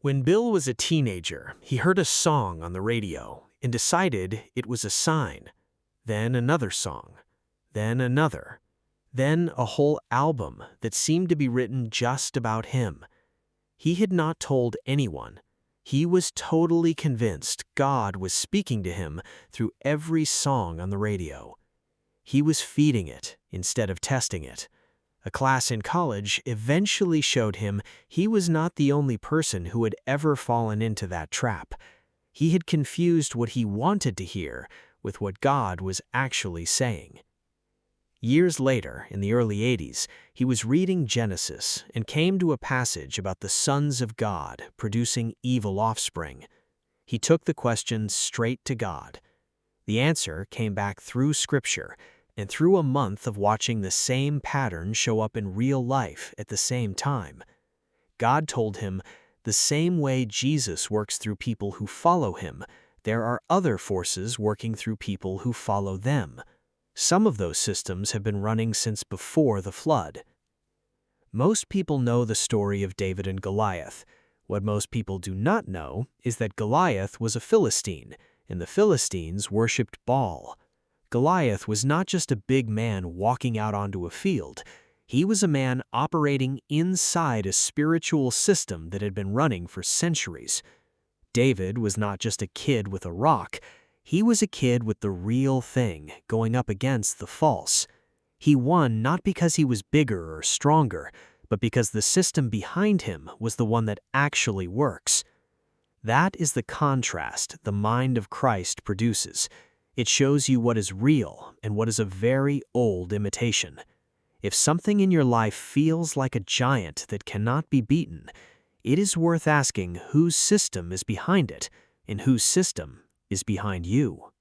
When Bill was a teenager, he heard a song on the radio and decided it was a sign. Then another song. Then another. Then a whole album that seemed to be written just about him. He had not told anyone. He was totally convinced God was speaking to him through every song on the radio. He was feeding it instead of testing it. A class in college eventually showed him he was not the only person who had ever fallen into that trap. He had confused what he wanted to hear with what God was actually saying. Years later, in the early 80s, he was reading Genesis and came to a passage about the sons of God producing evil offspring. He took the question straight to God. The answer came back through Scripture, and through a month of watching the same pattern show up in real life at the same time. God told him, the same way Jesus works through people who follow him, there are other forces working through people who follow them. Some of those systems have been running since before the flood. Most people know the story of David and Goliath. What most people do not know is that Goliath was a Philistine, and the Philistines worshipped Baal. Goliath was not just a big man walking out onto a field. He was a man operating inside a spiritual system that had been running for centuries. David was not just a kid with a rock. He was a kid with the real thing going up against the false. He won not because he was bigger or stronger, but because the system behind him was the one that actually works. That is the contrast the mind of Christ produces. It shows you what is real and what is a very old imitation. If something in your life feels like a giant that cannot be beaten, it is worth asking whose system is behind it and whose system is behind you.